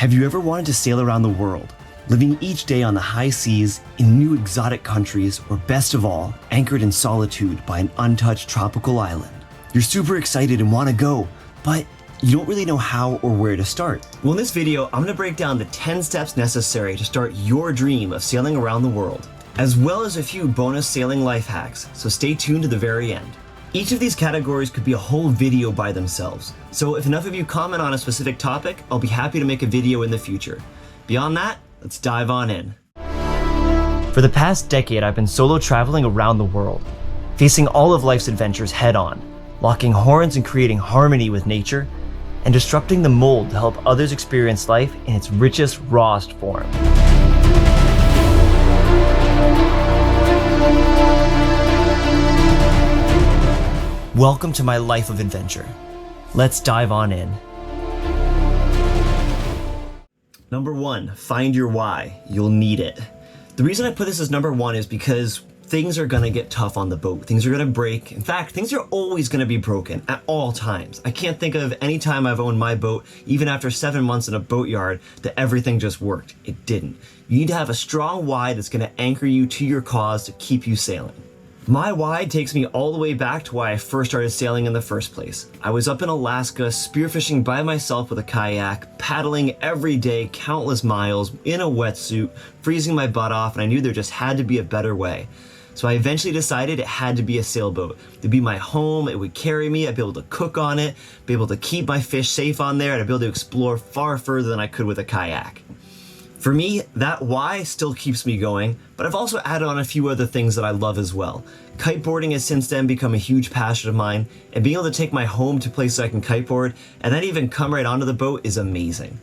Have you ever wanted to sail around the world, living each day on the high seas, in new exotic countries, or best of all, anchored in solitude by an untouched tropical island? You're super excited and want to go, but you don't really know how or where to start. Well, in this video, I'm going to break down the 10 steps necessary to start your dream of sailing around the world, as well as a few bonus sailing life hacks, so stay tuned to the very end. Each of these categories could be a whole video by themselves, so if enough of you comment on a specific topic, I'll be happy to make a video in the future. Beyond that, let's dive on in. For the past decade, I've been solo traveling around the world, facing all of life's adventures head on, locking horns and creating harmony with nature, and disrupting the mold to help others experience life in its richest, rawest form. Welcome to my life of adventure. Let's dive on in. Number 1, find your why. You'll need it. The reason I put this as number 1 is because things are gonna get tough on the boat. Things are gonna break. In fact, things are always gonna be broken at all times. I can't think of any time I've owned my boat, even after 7 months in a boatyard, that everything just worked. It didn't. You need to have a strong why that's gonna anchor you to your cause to keep you sailing. My why takes me all the way back to why I first started sailing in the first place. I was up in Alaska, spearfishing by myself with a kayak, paddling every day, countless miles, in a wetsuit, freezing my butt off, and I knew there just had to be a better way. So I eventually decided it had to be a sailboat. It'd be my home, it would carry me, I'd be able to cook on it, be able to keep my fish safe on there, and I'd be able to explore far further than I could with a kayak. For me, that why still keeps me going, but I've also added on a few other things that I love as well. Kiteboarding has since then become a huge passion of mine, and being able to take my home to places I can kiteboard and then even come right onto the boat is amazing.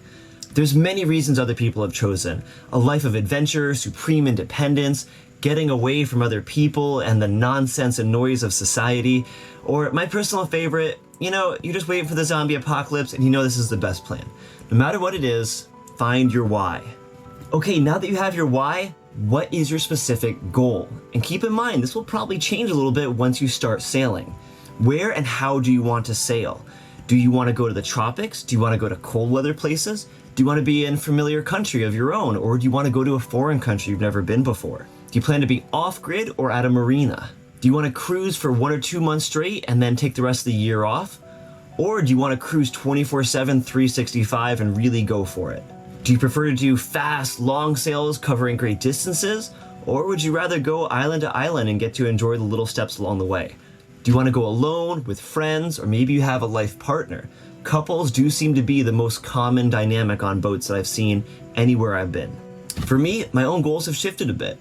There's many reasons other people have chosen. A life of adventure, supreme independence, getting away from other people and the nonsense and noise of society, or my personal favorite, you're just waiting for the zombie apocalypse and you know this is the best plan. No matter what it is, find your why. Okay, now that you have your why, what is your specific goal? And keep in mind, this will probably change a little bit once you start sailing. Where and how do you want to sail? Do you want to go to the tropics? Do you want to go to cold weather places? Do you want to be in a familiar country of your own? Or do you want to go to a foreign country you've never been before? Do you plan to be off-grid or at a marina? Do you want to cruise for 1 or 2 months straight and then take the rest of the year off? Or do you want to cruise 24/7, 365 and really go for it? Do you prefer to do fast, long sails covering great distances? Or would you rather go island to island and get to enjoy the little steps along the way? Do you want to go alone, with friends, or maybe you have a life partner? Couples do seem to be the most common dynamic on boats that I've seen anywhere I've been. For me, my own goals have shifted a bit.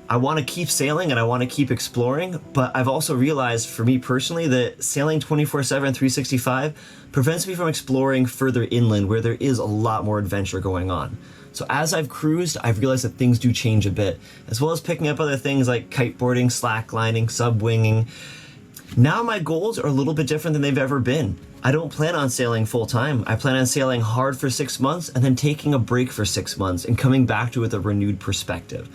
I want to keep sailing and I want to keep exploring, but I've also realized for me personally that sailing 24/7, 365 prevents me from exploring further inland where there is a lot more adventure going on. So as I've cruised, I've realized that things do change a bit, as well as picking up other things like kiteboarding, slacklining, subwinging. Now my goals are a little bit different than they've ever been. I don't plan on sailing full time. I plan on sailing hard for 6 months and then taking a break for 6 months and coming back to it with a renewed perspective.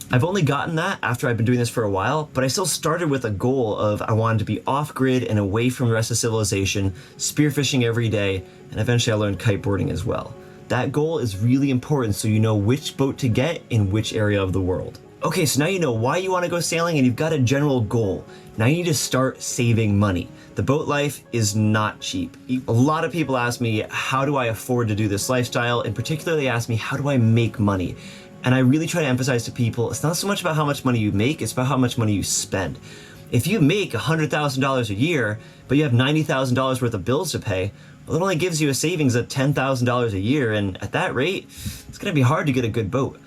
I've only gotten that after I've been doing this for a while, but I still started with a goal of I wanted to be off-grid and away from the rest of civilization, spearfishing every day, and eventually I learned kiteboarding as well. That goal is really important so you know which boat to get in which area of the world. Okay, so now you know why you want to go sailing and you've got a general goal. Now you need to start saving money. The boat life is not cheap. A lot of people ask me, how do I afford to do this lifestyle? In particular, they ask me, how do I make money? And I really try to emphasize to people, it's not so much about how much money you make, it's about how much money you spend. If you make $100,000 a year, but you have $90,000 worth of bills to pay, well, it only gives you a savings of $10,000 a year, and at that rate, it's gonna be hard to get a good boat.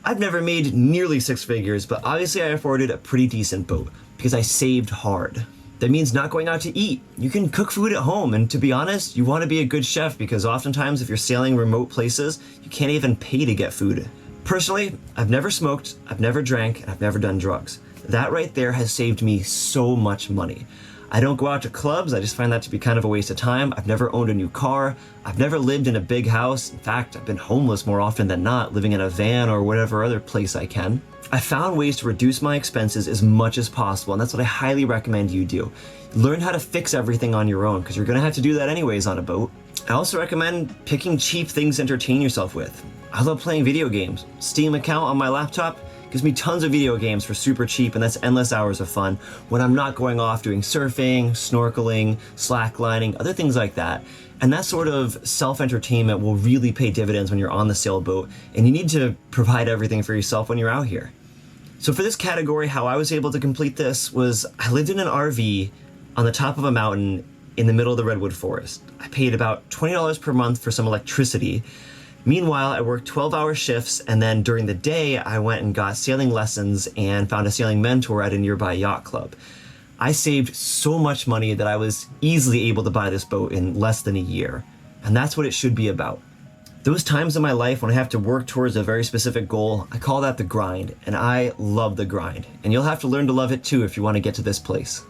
I've never made nearly 6 figures, but obviously I afforded a pretty decent boat because I saved hard. That means not going out to eat. You can cook food at home, and to be honest, you wanna be a good chef because oftentimes if you're sailing remote places, you can't even pay to get food. Personally, I've never smoked, I've never drank, and I've never done drugs. That right there has saved me so much money. I don't go out to clubs, I just find that to be kind of a waste of time. I've never owned a new car. I've never lived in a big house. In fact, I've been homeless more often than not, living in a van or whatever other place I can. I found ways to reduce my expenses as much as possible, and that's what I highly recommend you do. Learn how to fix everything on your own, because you're gonna have to do that anyways on a boat. I also recommend picking cheap things to entertain yourself with. I love playing video games. Steam account on my laptop gives me tons of video games for super cheap, and that's endless hours of fun when I'm not going off doing surfing, snorkeling, slacklining, other things like that. And that sort of self-entertainment will really pay dividends when you're on the sailboat, and you need to provide everything for yourself when you're out here. So for this category, how I was able to complete this was I lived in an RV on the top of a mountain in the middle of the redwood forest. I paid about $20 per month for some electricity. Meanwhile, I worked 12-hour shifts, and then during the day, I went and got sailing lessons and found a sailing mentor at a nearby yacht club. I saved so much money that I was easily able to buy this boat in less than a year, and that's what it should be about. Those times in my life when I have to work towards a very specific goal, I call that the grind, and I love the grind, and you'll have to learn to love it too if you want to get to this place.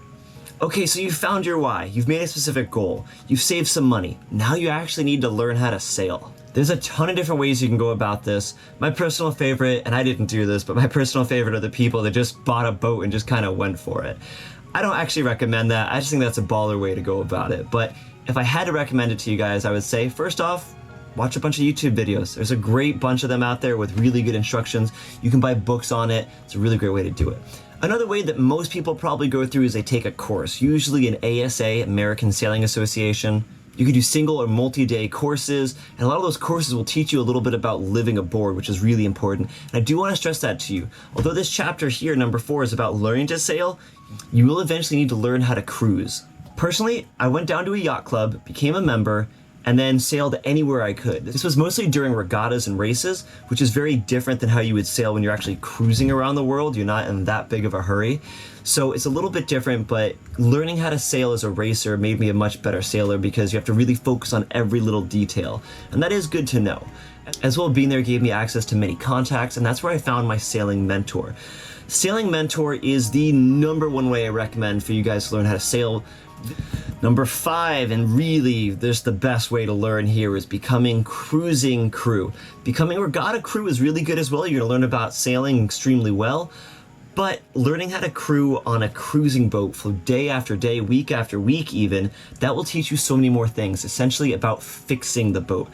Okay, so you've found your why, you've made a specific goal, you've saved some money, now you actually need to learn how to sail. There's a ton of different ways you can go about this. My personal favorite, and I didn't do this, but my personal favorite are the people that just bought a boat and just kind of went for it. I don't actually recommend that, I just think that's a baller way to go about it, but if I had to recommend it to you guys, I would say, first off, watch a bunch of YouTube videos. There's a great bunch of them out there with really good instructions. You can buy books on it. It's a really great way to do it. Another way that most people probably go through is they take a course, usually an ASA, American Sailing Association. You can do single or multi-day courses, and a lot of those courses will teach you a little bit about living aboard, which is really important. And I do want to stress that to you. Although this chapter here, number 4, is about learning to sail, you will eventually need to learn how to cruise. Personally, I went down to a yacht club, became a member, and then sailed anywhere I could. This was mostly during regattas and races, which is very different than how you would sail when you're actually cruising around the world. You're not in that big of a hurry. So it's a little bit different, but learning how to sail as a racer made me a much better sailor because you have to really focus on every little detail. And that is good to know. As well, being there gave me access to many contacts, and that's where I found my sailing mentor. Sailing mentor is the #1 way I recommend for you guys to learn how to sail. Number 5, and really there's the best way to learn here, is becoming cruising crew. Becoming regatta crew is really good as well. You're gonna learn about sailing extremely well, but learning how to crew on a cruising boat for day after day, week after week even, that will teach you so many more things, essentially about fixing the boat.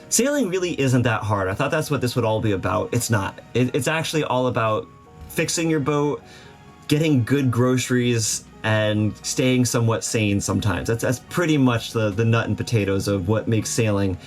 Sailing really isn't that hard. I thought that's what this would all be about. It's not. It's actually all about fixing your boat, getting good groceries, and staying somewhat sane sometimes. That's pretty much the nut and potatoes of what makes sailing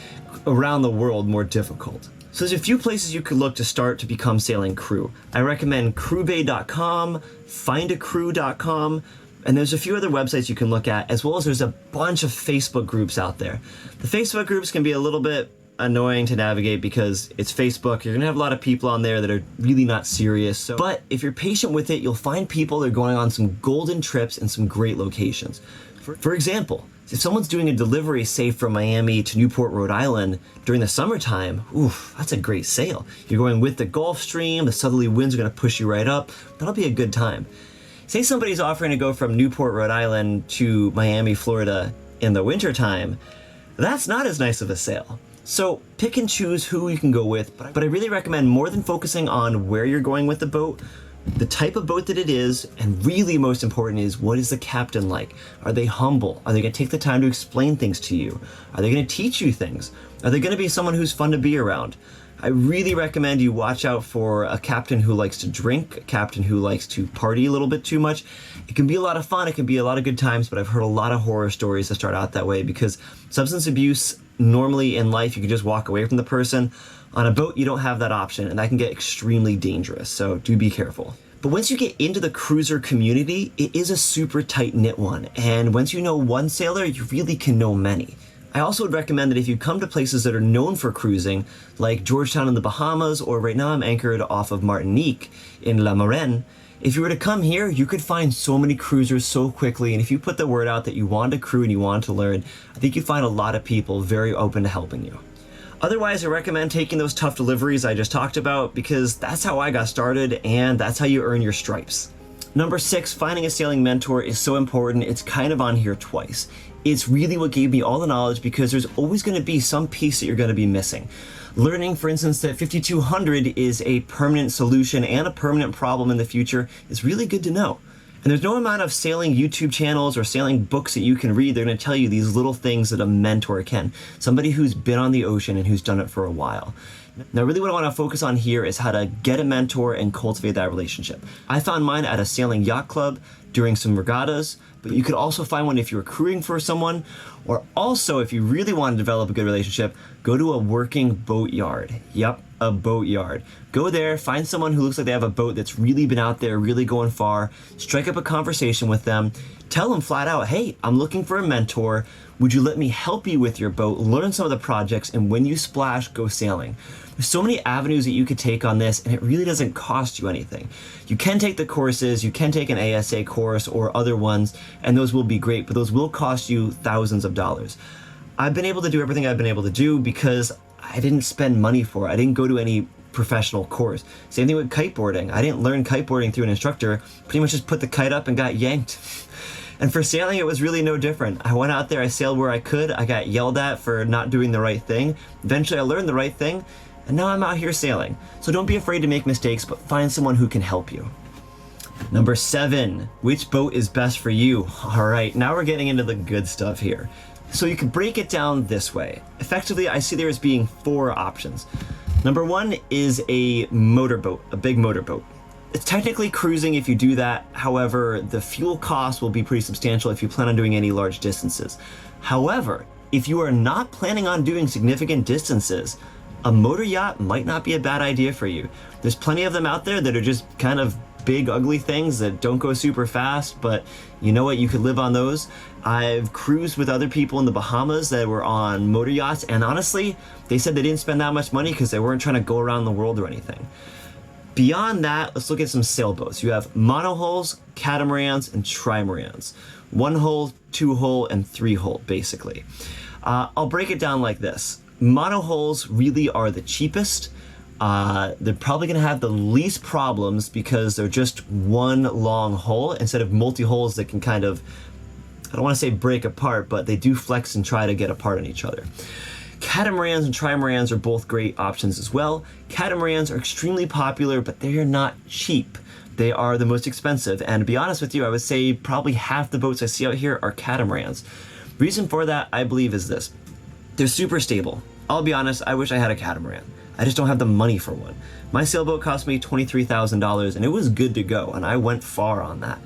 around the world more difficult. So there's a few places you could look to start to become sailing crew. I recommend crewbay.com, findacrew.com, and there's a few other websites you can look at, as well as there's a bunch of Facebook groups out there. The Facebook groups can be a little bit annoying to navigate because it's Facebook. You're gonna have a lot of people on there that are really not serious. But if you're patient with it, you'll find people that are going on some golden trips and some great locations. For example, if someone's doing a delivery, say from Miami to Newport, Rhode Island during the summertime, oof, that's a great sail. You're going with the Gulf Stream, the southerly winds are gonna push you right up. That'll be a good time. Say somebody's offering to go from Newport, Rhode Island to Miami, Florida in the wintertime, that's not as nice of a sail. So pick and choose who you can go with, but I really recommend, more than focusing on where you're going with the boat, the type of boat that it is, and really most important is, what is the captain like? Are they humble? Are they gonna take the time to explain things to you? Are they gonna teach you things? Are they gonna be someone who's fun to be around? I really recommend you watch out for a captain who likes to drink, a captain who likes to party a little bit too much. It can be a lot of fun, it can be a lot of good times, but I've heard a lot of horror stories that start out that way because substance abuse, normally in life, you can just walk away from the person. On a boat, you don't have that option, and that can get extremely dangerous, so do be careful. But once you get into the cruiser community, it is a super tight-knit one, and once you know one sailor, you really can know many. I also would recommend that if you come to places that are known for cruising, like Georgetown in the Bahamas, or right now I'm anchored off of Martinique in La Marenne, if you were to come here, you could find so many cruisers so quickly, and if you put the word out that you want to crew and you want to learn, I think you'd find a lot of people very open to helping you. Otherwise, I recommend taking those tough deliveries I just talked about because that's how I got started and that's how you earn your stripes. Number 6, finding a sailing mentor is so important. It's kind of on here twice. It's really what gave me all the knowledge because there's always going to be some piece that you're going to be missing. Learning, for instance, that 5200 is a permanent solution and a permanent problem in the future is really good to know. And And there's no amount of sailing YouTube channels or sailing books that you can read. They're going to tell you these little things that a mentor can. Somebody who's been on the ocean and who's done it for a while. Now, really what I want to focus on here is how to get a mentor and cultivate that relationship. I found mine at a sailing yacht club during some regattas, but you could also find one if you were crewing for someone, or also if you really want to develop a good relationship, go to a working boat yard. Yep, a boat yard. Go there, find someone who looks like they have a boat that's really been out there, really going far, strike up a conversation with them, tell them flat out, hey, I'm looking for a mentor. Would you let me help you with your boat, learn some of the projects, and when you splash, go sailing? There's so many avenues that you could take on this, and it really doesn't cost you anything. You can take the courses, you can take an ASA course or other ones, and those will be great, but those will cost you thousands of dollars. I've been able to do everything I've been able to do because I didn't spend money for it. I didn't go to any professional course. Same thing with kiteboarding. I didn't learn kiteboarding through an instructor, pretty much just put the kite up and got yanked. And for sailing, it was really no different. I went out there, I sailed where I could, I got yelled at for not doing the right thing. Eventually I learned the right thing, and now I'm out here sailing. So don't be afraid to make mistakes, but find someone who can help you. Number 7, which boat is best for you? All right, now we're getting into the good stuff here. So you can break it down this way. Effectively, I see there as being 4 options. Number 1 is a motorboat, a big motorboat. It's technically cruising if you do that. However, the fuel cost will be pretty substantial if you plan on doing any large distances. However, if you are not planning on doing significant distances, a motor yacht might not be a bad idea for you. There's plenty of them out there that are just kind of big, ugly things that don't go super fast, but you know what, you could live on those. I've cruised with other people in the Bahamas that were on motor yachts, and honestly, they said they didn't spend that much money because they weren't trying to go around the world or anything. Beyond that, let's look at some sailboats. You have monohulls, catamarans, and trimarans. 1-hull, 2-hull, and 3-hull, basically. I'll break it down like this. Monohulls really are the cheapest. They're probably gonna have the least problems because they're just one long hull instead of multi-hulls that can kind of, I don't wanna say break apart, but they do flex and try to get apart on each other. Catamarans and trimarans are both great options as well. Catamarans are extremely popular, but they are not cheap. They are the most expensive, and to be honest with you, I would say probably half the boats I see out here are catamarans. Reason for that, I believe, is this. They're super stable. I'll be honest, I wish I had a catamaran. I just don't have the money for one. My sailboat cost me $23,000 and it was good to go, and I went far on that.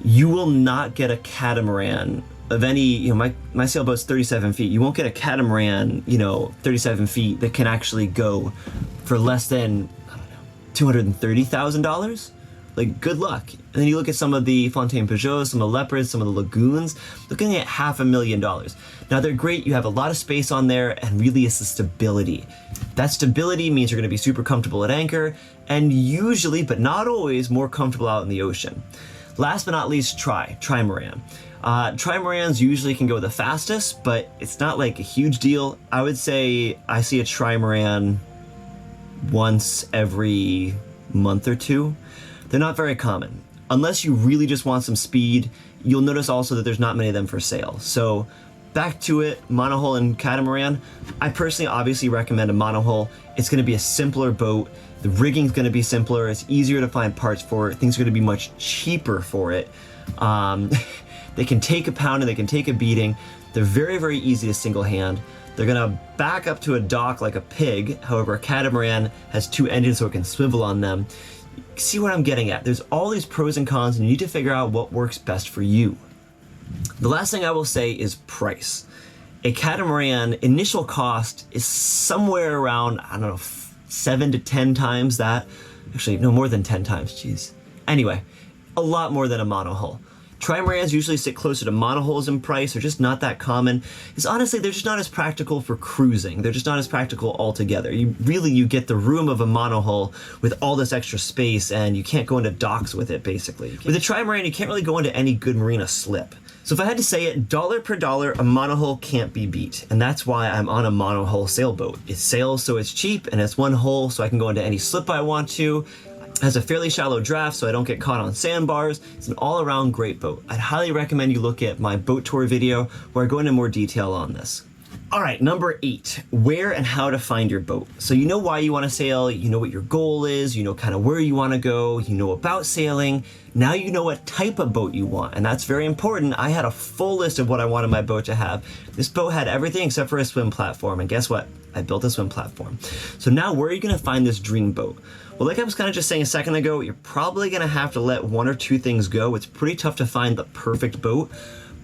You will not get a catamaran of any, my sailboat's 37 feet. You won't get a catamaran, 37 feet that can actually go for less than, I don't know, $230,000? Like, good luck. And then you look at some of the Fontaine Pajots, some of the Leopards, some of the Lagoons, looking at $500,000. Now they're great, you have a lot of space on there, and really it's the stability. That stability means you're gonna be super comfortable at anchor, and usually, but not always, more comfortable out in the ocean. Last but not least, trimaran. Trimarans usually can go the fastest, but it's not like a huge deal. I would say I see a trimaran once every month or two. They're not very common. Unless you really just want some speed, you'll notice also that there's not many of them for sale. So back to it, monohull and catamaran. I personally obviously recommend a monohull. It's gonna be a simpler boat. The rigging's gonna be simpler. It's easier to find parts for it. Things are gonna be much cheaper for it. They can take a pound and they can take a beating. They're very, very easy to single hand. They're gonna back up to a dock like a pig. However, a catamaran has 2 engines so it can swivel on them. See what I'm getting at? There's all these pros and cons, and you need to figure out what works best for you. The last thing I will say is price. A catamaran initial cost is somewhere around, I don't know, 7 to 10 times that. Actually, no, more than 10 times, jeez. Anyway, a lot more than a monohull. Trimarans usually sit closer to monohulls in price. They're just not that common. Because honestly, they're just not as practical for cruising. They're just not as practical altogether. You get the room of a monohull with all this extra space, and you can't go into docks with it, basically. With a trimaran, you can't really go into any good marina slip. So if I had to say it, dollar per dollar, a monohull can't be beat. And that's why I'm on a monohull sailboat. It sails so it's cheap, and it's one hull so I can go into any slip I want to. It has a fairly shallow draft so I don't get caught on sandbars. It's an all-around great boat. I'd highly recommend you look at my boat tour video where I go into more detail on this. All right, number 8, where and how to find your boat. So you know why you want to sail, you know what your goal is, you know kind of where you want to go, you know about sailing. Now you know what type of boat you want, and that's very important. I had a full list of what I wanted my boat to have. This boat had everything except for a swim platform, and guess what? I built a swim platform. So now where are you going to find this dream boat? Well, like I was kind of just saying a second ago, you're probably going to have to let 1 or 2 things go. It's pretty tough to find the perfect boat.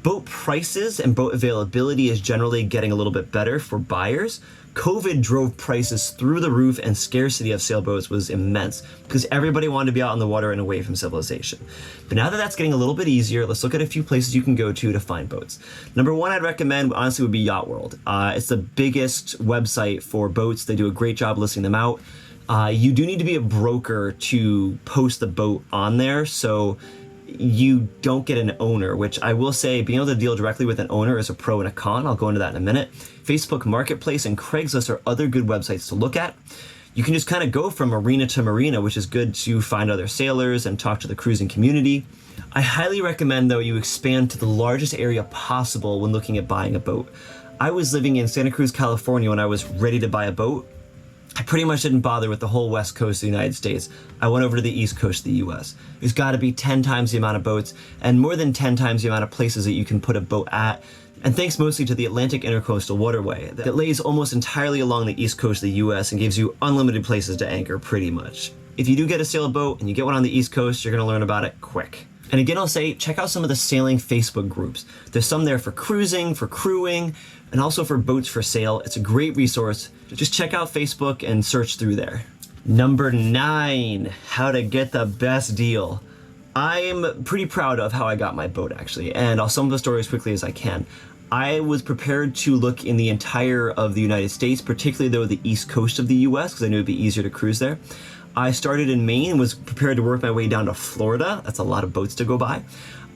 Boat prices and boat availability is generally getting a little bit better for buyers. COVID drove prices through the roof and scarcity of sailboats was immense because everybody wanted to be out on the water and away from civilization. But now that that's getting a little bit easier, let's look at a few places you can go to find boats. Number 1 I'd recommend honestly would be Yacht World. It's the biggest website for boats. They do a great job listing them out. You do need to be a broker to post the boat on there, so you don't get an owner, which I will say being able to deal directly with an owner is a pro and a con. I'll go into that in a minute. Facebook Marketplace and Craigslist are other good websites to look at. You can just kind of go from marina to marina, which is good to find other sailors and talk to the cruising community. I highly recommend, though, you expand to the largest area possible when looking at buying a boat. I was living in Santa Cruz, California when I was ready to buy a boat. I pretty much didn't bother with the whole west coast of the United States. I went over to the east coast of the US. There's got to be 10 times the amount of boats and more than 10 times the amount of places that you can put a boat at. And thanks mostly to the Atlantic Intercoastal Waterway that lays almost entirely along the east coast of the US and gives you unlimited places to anchor pretty much. If you do get a sailboat and you get one on the east coast, you're going to learn about it quick. And again, I'll say, check out some of the sailing Facebook groups. There's some there for cruising, for crewing, and also for boats for sale. It's a great resource. Just check out Facebook and search through there. Number 9, how to get the best deal. I'm pretty proud of how I got my boat, actually, and I'll sum up the story as quickly as I can. I was prepared to look in the entire of the United States, particularly though the east coast of the US, because I knew it'd be easier to cruise there. I started in Maine and was prepared to work my way down to Florida. That's a lot of boats to go by.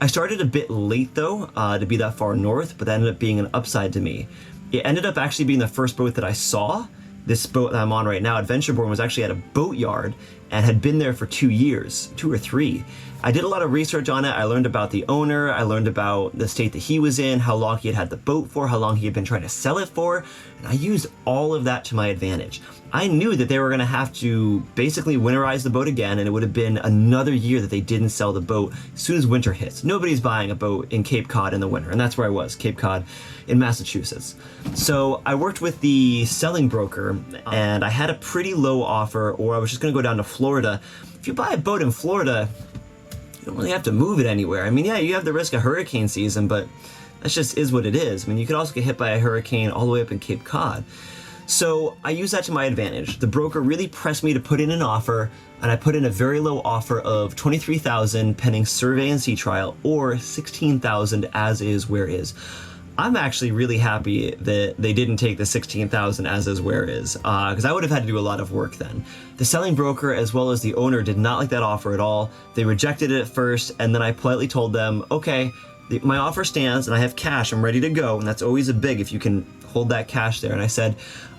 I started a bit late though, to be that far north, but that ended up being an upside to me. It ended up actually being the first boat that I saw. This boat that I'm on right now, Adventureborne, was actually at a boat yard and had been there for 2 years, 2 or 3. I did a lot of research on it. I learned about the owner. I learned about the state that he was in, how long he had had the boat for, how long he had been trying to sell it for. And I used all of that to my advantage. I knew that they were going to have to basically winterize the boat again, and it would have been another year that they didn't sell the boat as soon as winter hits. Nobody's buying a boat in Cape Cod in the winter, and that's where I was, Cape Cod in Massachusetts. So I worked with the selling broker, and I had a pretty low offer, or I was just going to go down to Florida. If you buy a boat in Florida, you don't really have to move it anywhere. I mean, yeah, you have the risk of hurricane season, but that just is what it is. I mean, you could also get hit by a hurricane all the way up in Cape Cod. So I used that to my advantage. The broker really pressed me to put in an offer, and I put in a very low offer of $23,000 pending survey and sea trial, or $16,000 as is where is. I'm actually really happy that they didn't take the $16,000 as is where is, because I would have had to do a lot of work then. The selling broker as well as the owner did not like that offer at all. They rejected it at first, and then I politely told them, okay, my offer stands and I have cash, I'm ready to go, and that's always a big if you can hold that cash there. And I said,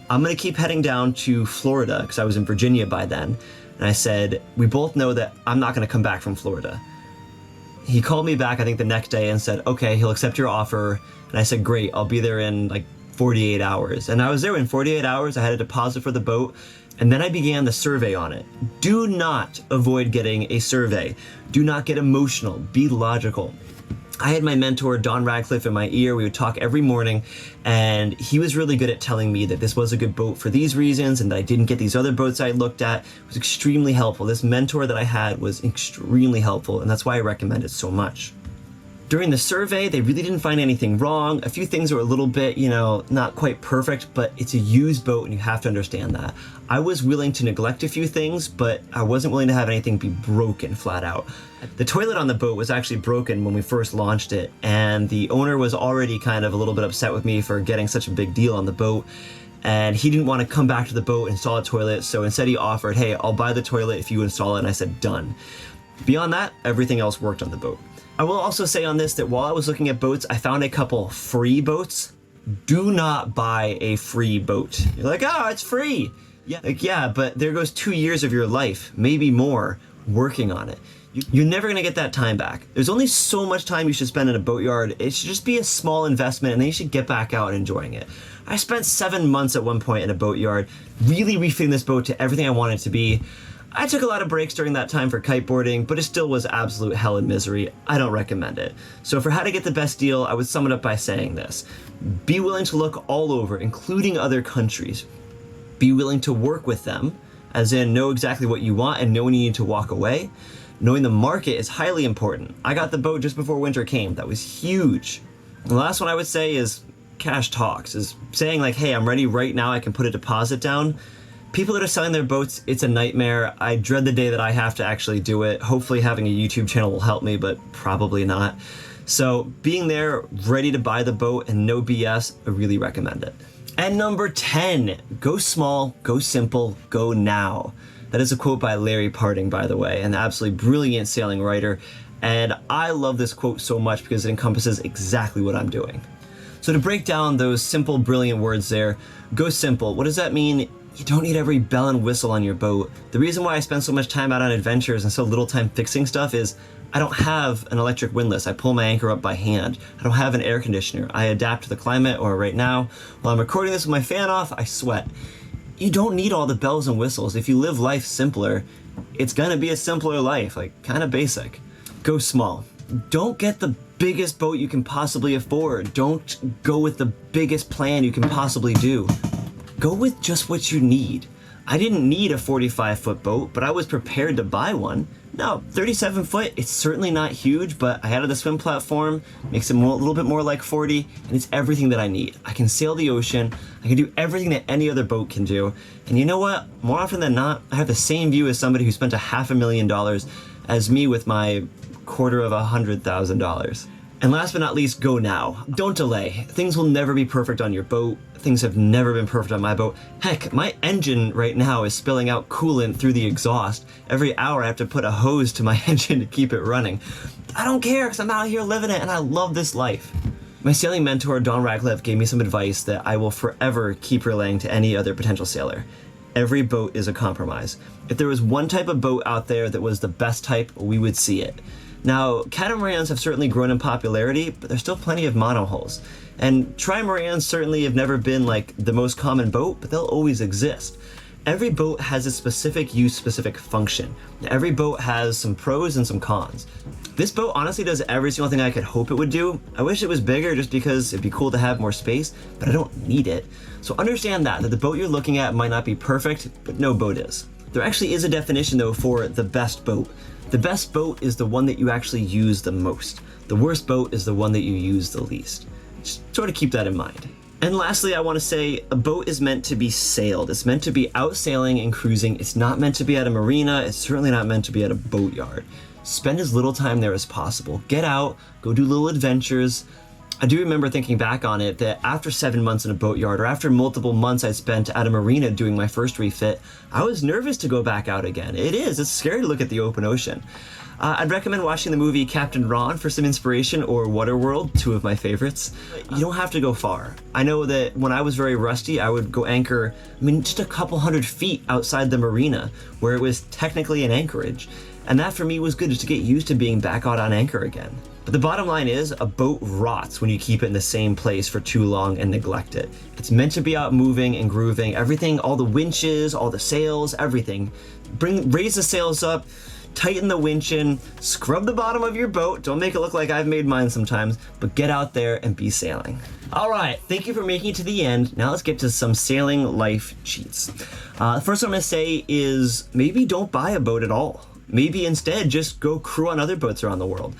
I'm going to keep heading down to Florida because I was in Virginia by then. And I said, we both know that I'm not going to come back from Florida. He called me back, I think the next day, and said, okay, he'll accept your offer. And I said, great, I'll be there in like 48 hours. And I was there in 48 hours. I had a deposit for the boat. And then I began the survey on it. Do not avoid getting a survey. Do not get emotional. Be logical. I had my mentor, Don Radcliffe, in my ear. We would talk every morning, and he was really good at telling me that this was a good boat for these reasons and that I didn't get these other boats I looked at. It was extremely helpful. This mentor that I had was extremely helpful, and that's why I recommend it so much. During the survey, they really didn't find anything wrong. A few things were a little bit, not quite perfect, but it's a used boat and you have to understand that. I was willing to neglect a few things, but I wasn't willing to have anything be broken flat out. The toilet on the boat was actually broken when we first launched it, and the owner was already kind of a little bit upset with me for getting such a big deal on the boat. And he didn't want to come back to the boat and install a toilet, so instead he offered, hey, I'll buy the toilet if you install it, and I said, done. Beyond that, everything else worked on the boat. I will also say on this that while I was looking at boats, I found a couple free boats. Do not buy a free boat. You're like, oh, it's free. Yeah, but there goes 2 years of your life, maybe more, working on it. You're never gonna get that time back. There's only so much time you should spend in a boatyard. It should just be a small investment and then you should get back out and enjoying it. I spent 7 months at one point in a boatyard, really refitting this boat to everything I wanted it to be. I took a lot of breaks during that time for kiteboarding, but it still was absolute hell and misery. I don't recommend it. So for how to get the best deal, I would sum it up by saying this. Be willing to look all over, including other countries. Be willing to work with them, as in know exactly what you want and know when you need to walk away. Knowing the market is highly important. I got the boat just before winter came. That was huge. And the last one I would say is cash talks, is saying like, hey, I'm ready right now, I can put a deposit down. People that are selling their boats, it's a nightmare. I dread the day that I have to actually do it. Hopefully having a YouTube channel will help me, but probably not. So being there, ready to buy the boat and no BS, I really recommend it. And number 10, go small, go simple, go now. That is a quote by Larry Parting, by the way, an absolutely brilliant sailing writer. And I love this quote so much because it encompasses exactly what I'm doing. So to break down those simple, brilliant words there, go simple. What does that mean? You don't need every bell and whistle on your boat. The reason why I spend so much time out on adventures and so little time fixing stuff is I don't have an electric windlass. I pull my anchor up by hand. I don't have an air conditioner. I adapt to the climate, or right now, while I'm recording this with my fan off, I sweat. You don't need all the bells and whistles. If you live life simpler, it's gonna be a simpler life, like kind of basic. Go small. Don't get the biggest boat you can possibly afford. Don't go with the biggest plan you can possibly do. Go with just what you need. I didn't need a 45-foot boat, but I was prepared to buy one. No, 37 foot, it's certainly not huge, but I added the swim platform, makes it a little bit more like 40, and it's everything that I need. I can sail the ocean, I can do everything that any other boat can do, and you know what? More often than not, I have the same view as somebody who spent $500,000 as me with my $250,000. And last but not least, go now. Don't delay. Things will never be perfect on your boat. Things have never been perfect on my boat. Heck, my engine right now is spilling out coolant through the exhaust. Every hour I have to put a hose to my engine to keep it running. I don't care because I'm out here living it and I love this life. My sailing mentor, Don Radcliffe, gave me some advice that I will forever keep relaying to any other potential sailor. Every boat is a compromise. If there was one type of boat out there that was the best type, we would see it. Now, catamarans have certainly grown in popularity, but there's still plenty of monohulls. And trimarans certainly have never been like the most common boat, but they'll always exist. Every boat has a specific use, specific function. Every boat has some pros and some cons. This boat honestly does every single thing I could hope it would do. I wish it was bigger just because it'd be cool to have more space, but I don't need it. So understand that the boat you're looking at might not be perfect, but no boat is. There actually is a definition though for the best boat. The best boat is the one that you actually use the most. The worst boat is the one that you use the least. Just sort of keep that in mind. And lastly, I want to say a boat is meant to be sailed. It's meant to be out sailing and cruising. It's not meant to be at a marina. It's certainly not meant to be at a boatyard. Spend as little time there as possible. Get out, go do little adventures. I do remember thinking back on it that after 7 months in a boatyard, or after multiple months I spent at a marina doing my first refit, I was nervous to go back out again. It's scary to look at the open ocean. I'd recommend watching the movie Captain Ron for some inspiration, or Waterworld, two of my favorites. You don't have to go far. I know that when I was very rusty, I would go anchor, just a couple 100 feet outside the marina, where it was technically an anchorage. And that for me was good, just to get used to being back out on anchor again. But the bottom line is, a boat rots when you keep it in the same place for too long and neglect it. It's meant to be out moving and grooving, everything, all the winches, all the sails, everything. Raise the sails up, tighten the winch in, scrub the bottom of your boat. Don't make it look like I've made mine sometimes, but get out there and be sailing. All right, thank you for making it to the end. Now let's get to some sailing life cheats. The first one I'm gonna say is maybe don't buy a boat at all. Maybe instead just go crew on other boats around the world.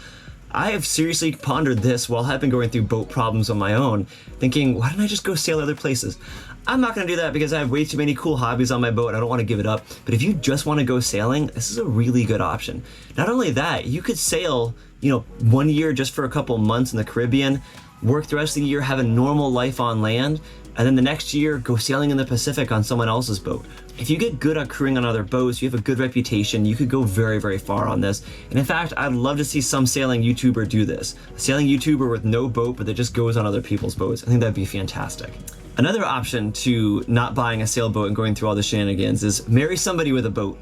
I have seriously pondered this while I've been going through boat problems on my own, thinking, why don't I just go sail other places? I'm not gonna do that because I have way too many cool hobbies on my boat and I don't wanna give it up. But if you just wanna go sailing, this is a really good option. Not only that, you could sail, 1 year just for a couple months in the Caribbean, work the rest of the year, have a normal life on land, and then the next year go sailing in the Pacific on someone else's boat. If you get good at crewing on other boats, you have a good reputation, you could go very, very far on this. And in fact, I'd love to see some sailing YouTuber do this. A sailing YouTuber with no boat, but that just goes on other people's boats. I think that'd be fantastic. Another option to not buying a sailboat and going through all the shenanigans is marry somebody with a boat.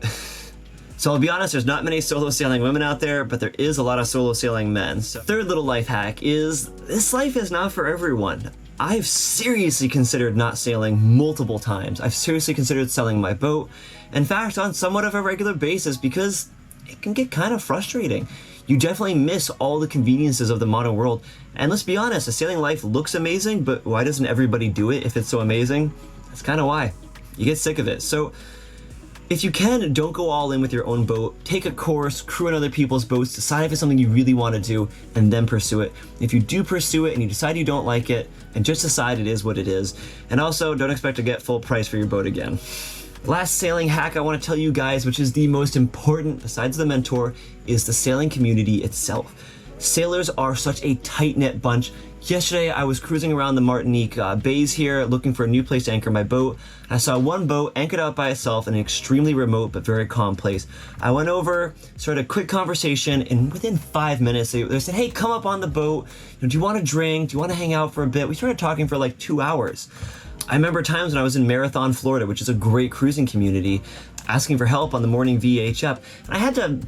So I'll be honest, there's not many solo sailing women out there, but there is a lot of solo sailing men. So third little life hack is, this life is not for everyone. I've seriously considered not sailing multiple times. I've seriously considered selling my boat. In fact, on somewhat of a regular basis, because it can get kind of frustrating. You definitely miss all the conveniences of the modern world. And let's be honest, a sailing life looks amazing, but why doesn't everybody do it if it's so amazing? That's kind of why. You get sick of it. So if you can, don't go all in with your own boat. Take a course, crew on other people's boats, decide if it's something you really want to do, and then pursue it. If you do pursue it and you decide you don't like it, and just decide it is what it is. And also, don't expect to get full price for your boat again. Last sailing hack I want to tell you guys, which is the most important besides the mentor, is the sailing community itself. Sailors are such a tight-knit bunch. Yesterday I was cruising around the Martinique bays here looking for a new place to anchor my boat. I saw one boat anchored out by itself in an extremely remote but very calm place. I went over, started a quick conversation, and within 5 minutes they said, hey, come up on the boat. Do you want to drink? Do you want to hang out for a bit? We started talking for like 2 hours. I remember times when I was in Marathon, Florida, which is a great cruising community, asking for help on the morning VHF. And I had to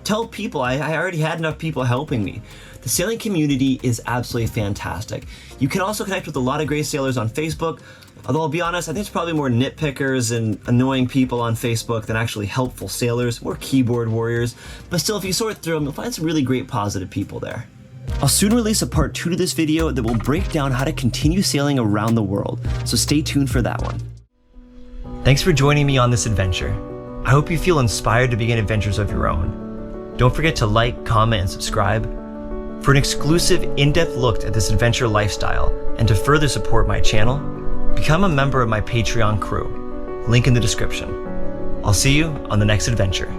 tell people, I already had enough people helping me. The sailing community is absolutely fantastic. You can also connect with a lot of great sailors on Facebook, although I'll be honest, I think there's probably more nitpickers and annoying people on Facebook than actually helpful sailors, more keyboard warriors. But still, if you sort through them, you'll find some really great positive people there. I'll soon release a part 2 to this video that will break down how to continue sailing around the world, so stay tuned for that one. Thanks for joining me on this adventure. I hope you feel inspired to begin adventures of your own. Don't forget to like, comment, and subscribe. For an exclusive, in-depth look at this adventure lifestyle, and to further support my channel, become a member of my Patreon crew. Link in the description. I'll see you on the next adventure.